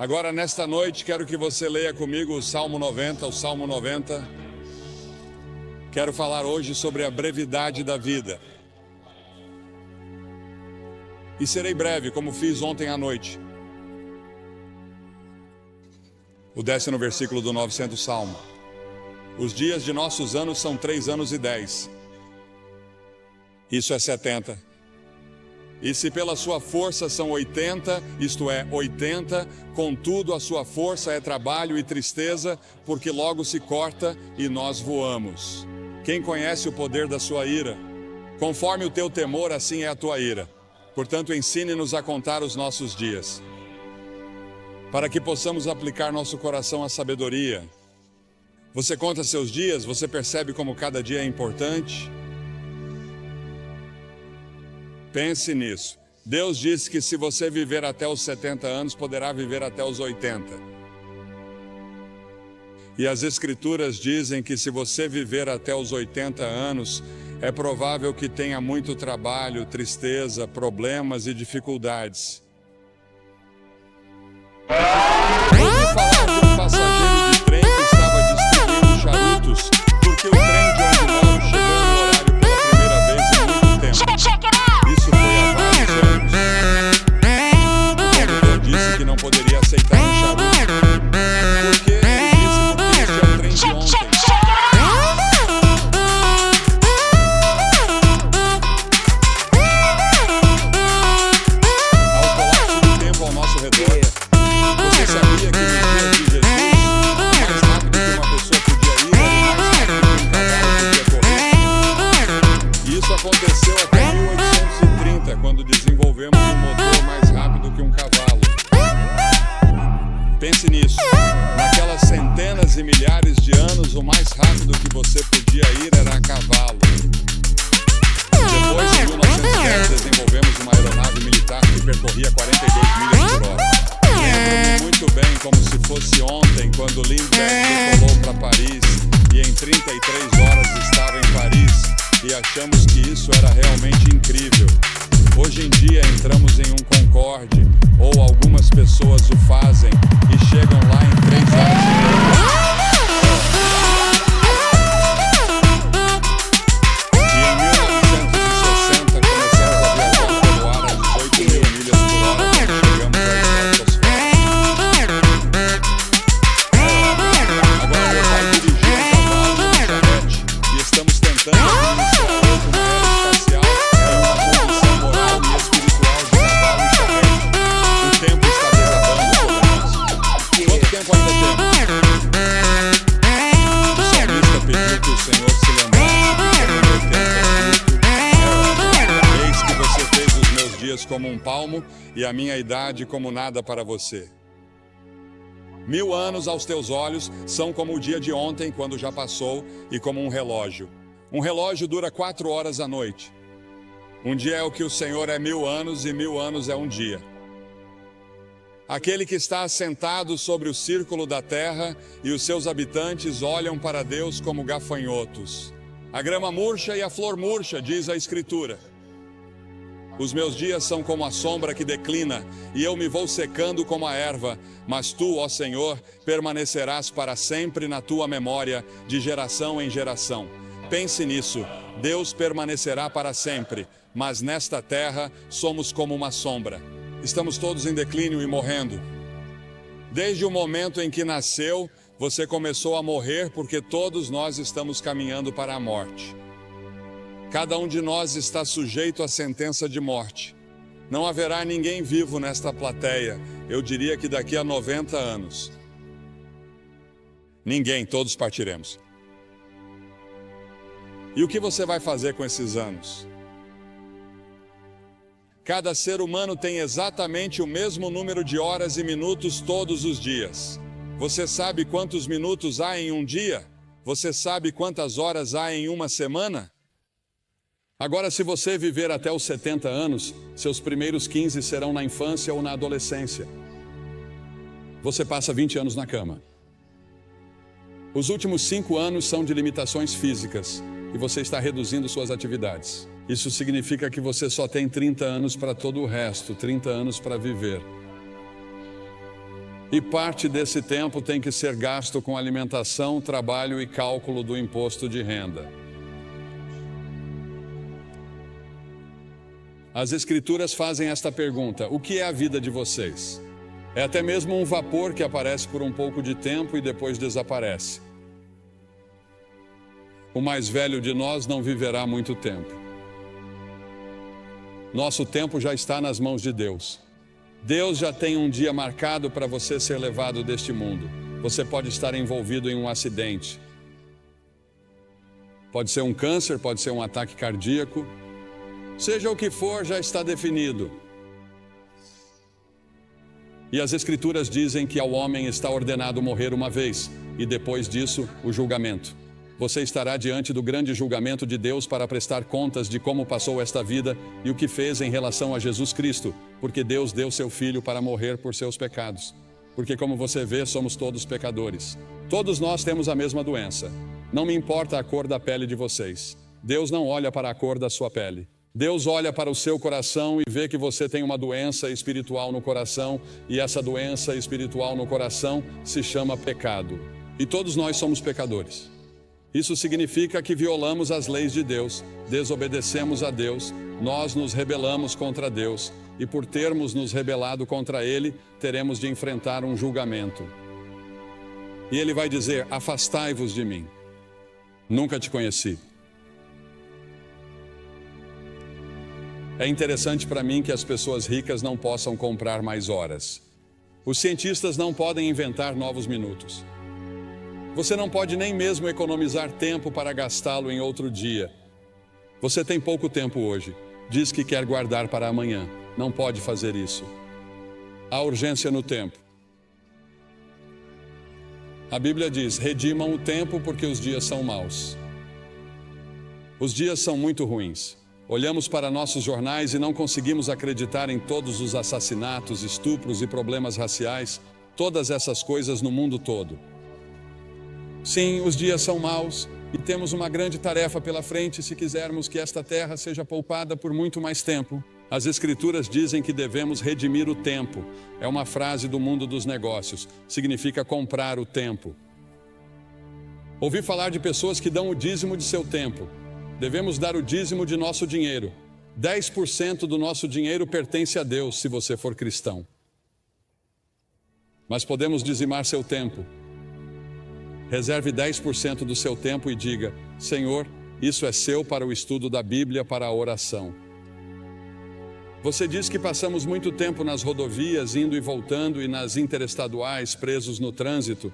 Agora, nesta noite, quero que você leia comigo o Salmo 90, o Salmo 90. Quero falar hoje sobre a brevidade da vida. E serei breve, como fiz ontem à noite. O 10º versículo do 900 Salmo. Os dias de nossos anos são 3 anos e 10. Isso é 70. E se pela sua força são 80, isto é, 80, contudo a sua força é trabalho e tristeza, porque logo se corta e nós voamos. Quem conhece o poder da sua ira? Conforme o teu temor, assim é a tua ira. Portanto, ensine-nos a contar os nossos dias, para que possamos aplicar nosso coração à sabedoria. Você conta seus dias? Você percebe como cada dia é importante? Pense nisso. Deus disse que se você viver até os 70 anos, poderá viver até os 80. E as Escrituras dizem que se você viver até os 80 anos, é provável que tenha muito trabalho, tristeza, problemas e dificuldades. Ouvi falar de um passageiro de trem que estava distribuindo charutos, porque o trem de onde moro chegou no horário pela primeira vez em muito tempo. Isso foi há vários anos. O condutor disse que não poderia aceitar um charuto, porque ele disse que este é o trem de ontem. Ao colapso do tempo ao nosso redor, você sabia que nos dias de Jesus, o mais rápido que uma pessoa podia ir era o mais rápido que um cavalo podia correr? E isso aconteceu até 1830, quando desenvolvemos um motor mais rápido que um cavalo. Pense nisso. Naquelas centenas e milhares de anos, o mais rápido que você podia ir era a cavalo. Depois, em 1910, desenvolvemos uma aeronave militar que percorria 42 milhas por hora. Lembro-me muito bem, como se fosse ontem, quando Lindbergh decolou para Paris e em 33 horas estava em Paris, e achamos que isso era realmente incrível. Hoje em dia entramos em um Concorde, ou algumas pessoas o fazem, e chegam lá em 3 horas e meia. E em 1960 começamos a viajar pelo ar a 18 mil milhas por hora quando chegamos à estratosfera. Agora meu pai dirigiu um cavalo e um charrete, e estamos tentando administrar outro no aeroespacial em uma condição moral e espiritual de cavalo e charrete. O tempo está desabando sobre nós. Quanto tempo ainda temos? O salmista pediu que o Senhor se lembrasse de que no meu tempo é curto. Eis que você fez os meus dias como um palmo e a minha idade como nada para você. 1000 anos aos teus olhos são como o dia de ontem, quando já passou, e como um relógio. Um relógio dura 4 horas à noite. Um dia é o que o Senhor é 1000 anos, e 1000 anos é um dia. Aquele que está assentado sobre o círculo da terra, e os seus habitantes olham para Deus como gafanhotos. A grama murcha e a flor murcha, diz a Escritura. Os meus dias são como a sombra que declina, e eu me vou secando como a erva, mas tu, ó Senhor, permanecerás para sempre na tua memória, de geração em geração. Pense nisso, Deus permanecerá para sempre, mas nesta terra somos como uma sombra. Estamos todos em declínio e morrendo. Desde o momento em que nasceu, você começou a morrer, porque todos nós estamos caminhando para a morte. Cada um de nós está sujeito à sentença de morte. Não haverá ninguém vivo nesta plateia, eu diria que daqui a 90 anos. Ninguém, todos partiremos. E o que você vai fazer com esses anos? Cada ser humano tem exatamente o mesmo número de horas e minutos todos os dias. Você sabe quantos minutos há em um dia? Você sabe quantas horas há em uma semana? Agora, se você viver até os 70 anos, seus primeiros 15 serão na infância ou na adolescência. Você passa 20 anos na cama. Os últimos 5 anos são de limitações físicas e você está reduzindo suas atividades. Isso significa que você só tem 30 anos para todo o resto, 30 anos para viver. E parte desse tempo tem que ser gasto com alimentação, trabalho e cálculo do imposto de renda. As Escrituras fazem esta pergunta: o que é a vida de vocês? É até mesmo um vapor que aparece por um pouco de tempo e depois desaparece. O mais velho de nós não viverá muito tempo. Nosso tempo já está nas mãos de Deus. Deus já tem um dia marcado para você ser levado deste mundo. Você pode estar envolvido em um acidente. Pode ser um câncer, pode ser um ataque cardíaco. Seja o que for, já está definido. E as Escrituras dizem que ao homem está ordenado morrer uma vez, e depois disso, o julgamento. Você estará diante do grande julgamento de Deus para prestar contas de como passou esta vida e o que fez em relação a Jesus Cristo, porque Deus deu seu Filho para morrer por seus pecados. Porque, como você vê, somos todos pecadores. Todos nós temos a mesma doença. Não me importa a cor da pele de vocês. Deus não olha para a cor da sua pele. Deus olha para o seu coração e vê que você tem uma doença espiritual no coração, e essa doença espiritual no coração se chama pecado. E todos nós somos pecadores. Isso significa que violamos as leis de Deus, desobedecemos a Deus, nós nos rebelamos contra Deus, e por termos nos rebelado contra Ele, teremos de enfrentar um julgamento. E Ele vai dizer: afastai-vos de mim. Nunca te conheci. É interessante para mim que as pessoas ricas não possam comprar mais horas. Os cientistas não podem inventar novos minutos. Você não pode nem mesmo economizar tempo para gastá-lo em outro dia. Você tem pouco tempo hoje. Diz que quer guardar para amanhã. Não pode fazer isso. Há urgência no tempo. A Bíblia diz: redimam o tempo porque os dias são maus. Os dias são muito ruins. Olhamos para nossos jornais e não conseguimos acreditar em todos os assassinatos, estupros e problemas raciais, todas essas coisas no mundo todo. Sim, os dias são maus e temos uma grande tarefa pela frente se quisermos que esta terra seja poupada por muito mais tempo. As Escrituras dizem que devemos redimir o tempo. É uma frase do mundo dos negócios. Significa comprar o tempo. Ouvi falar de pessoas que dão o dízimo de seu tempo. Devemos dar o dízimo de nosso dinheiro. 10% do nosso dinheiro pertence a Deus, se você for cristão. Mas podemos dizimar seu tempo. Reserve 10% do seu tempo e diga: Senhor, isso é seu para o estudo da Bíblia, para a oração. Você diz que passamos muito tempo nas rodovias, indo e voltando, e nas interestaduais, presos no trânsito.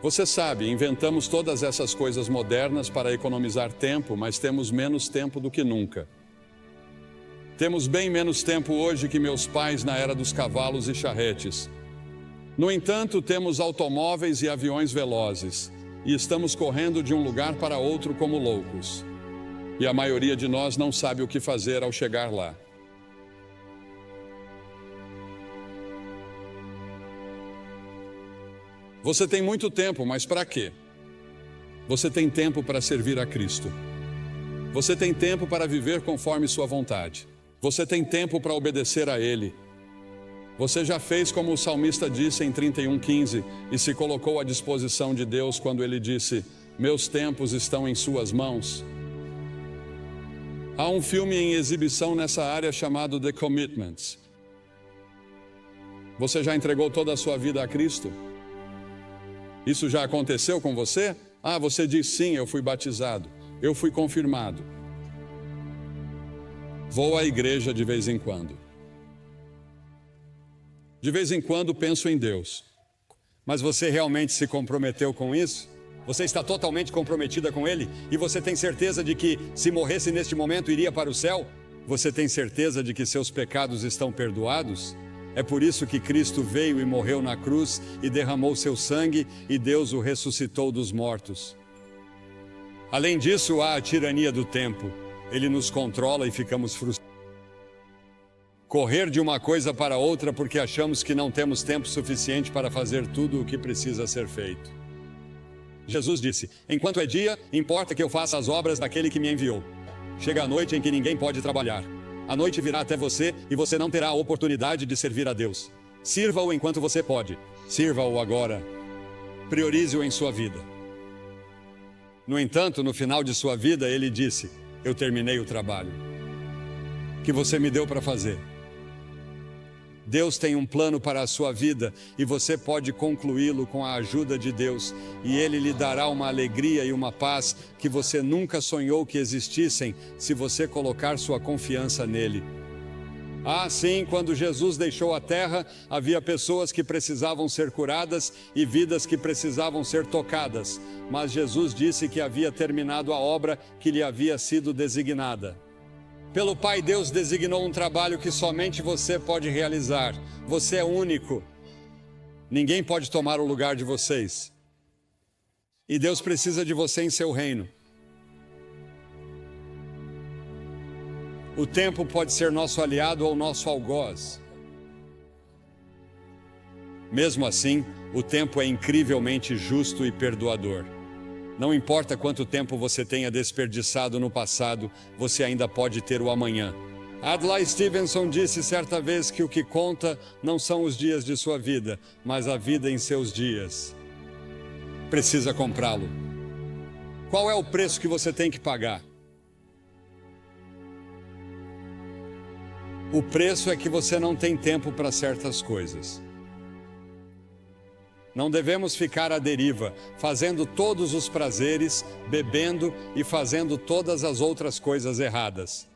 Você sabe, inventamos todas essas coisas modernas para economizar tempo, mas temos menos tempo do que nunca. Temos bem menos tempo hoje que meus pais na era dos cavalos e charretes. No entanto, temos automóveis e aviões velozes, e estamos correndo de um lugar para outro como loucos. E a maioria de nós não sabe o que fazer ao chegar lá. Você tem muito tempo, mas para quê? Você tem tempo para servir a Cristo. Você tem tempo para viver conforme sua vontade. Você tem tempo para obedecer a Ele. Você já fez como o salmista disse em 31:15 e se colocou à disposição de Deus quando ele disse: meus tempos estão em suas mãos. Há um filme em exibição nessa área chamado The Commitments. Você já entregou toda a sua vida a Cristo? Isso já aconteceu com você? Ah, você diz sim, eu fui batizado, eu fui confirmado. Vou à igreja de vez em quando. De vez em quando penso em Deus. Mas você realmente se comprometeu com isso? Você está totalmente comprometida com Ele? E você tem certeza de que, se morresse neste momento, iria para o céu? Você tem certeza de que seus pecados estão perdoados? É por isso que Cristo veio e morreu na cruz e derramou seu sangue e Deus o ressuscitou dos mortos. Além disso, há a tirania do tempo. Ele nos controla e ficamos frustrados. Correr de uma coisa para outra porque achamos que não temos tempo suficiente para fazer tudo o que precisa ser feito. Jesus disse: enquanto é dia, importa que eu faça as obras daquele que me enviou. Chega a noite em que ninguém pode trabalhar. A noite virá até você e você não terá a oportunidade de servir a Deus. Sirva-o enquanto você pode. Sirva-o agora. Priorize-o em sua vida. No entanto, no final de sua vida, ele disse: eu terminei o trabalho que você me deu para fazer. Deus tem um plano para a sua vida e você pode concluí-lo com a ajuda de Deus, e Ele lhe dará uma alegria e uma paz que você nunca sonhou que existissem se você colocar sua confiança nele. Ah, sim, quando Jesus deixou a terra, havia pessoas que precisavam ser curadas e vidas que precisavam ser tocadas, mas Jesus disse que havia terminado a obra que lhe havia sido designada. Pelo Pai, Deus designou um trabalho que somente você pode realizar. Você é único. Ninguém pode tomar o lugar de vocês. E Deus precisa de você em seu reino. O tempo pode ser nosso aliado ou nosso algoz. Mesmo assim, o tempo é incrivelmente justo e perdoador. Não importa quanto tempo você tenha desperdiçado no passado, você ainda pode ter o amanhã. Adlai Stevenson disse certa vez que o que conta não são os dias de sua vida, mas a vida em seus dias. Precisa comprá-lo. Qual é o preço que você tem que pagar? O preço é que você não tem tempo para certas coisas. Não devemos ficar à deriva, fazendo todos os prazeres, bebendo e fazendo todas as outras coisas erradas.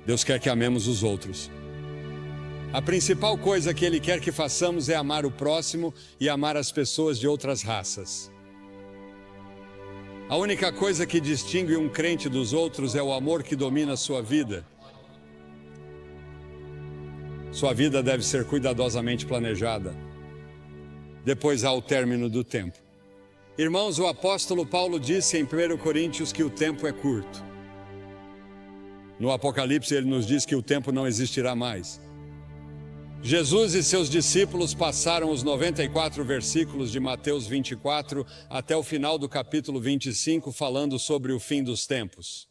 Deus quer que amemos os outros. A principal coisa que Ele quer que façamos é amar o próximo e amar as pessoas de outras raças. A única coisa que distingue um crente dos outros é o amor que domina a sua vida. Sua vida deve ser cuidadosamente planejada. Depois há o término do tempo. Irmãos, o apóstolo Paulo disse em 1 Coríntios que o tempo é curto. No Apocalipse ele nos diz que o tempo não existirá mais. Jesus e seus discípulos passaram os 94 versículos de Mateus 24 até o final do capítulo 25 falando sobre o fim dos tempos.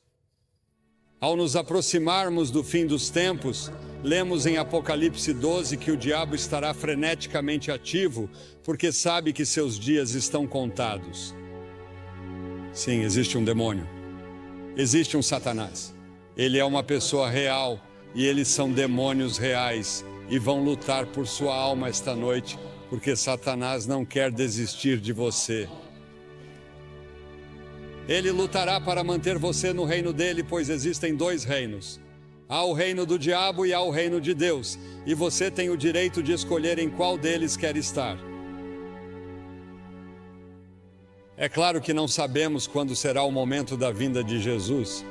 Ao nos aproximarmos do fim dos tempos, lemos em Apocalipse 12 que o diabo estará freneticamente ativo, porque sabe que seus dias estão contados. Sim, existe um demônio. Existe um Satanás. Ele é uma pessoa real e eles são demônios reais e vão lutar por sua alma esta noite, porque Satanás não quer desistir de você. Ele lutará para manter você no reino dele, pois existem dois reinos. Há o reino do diabo e há o reino de Deus, e você tem o direito de escolher em qual deles quer estar. É claro que não sabemos quando será o momento da vinda de Jesus,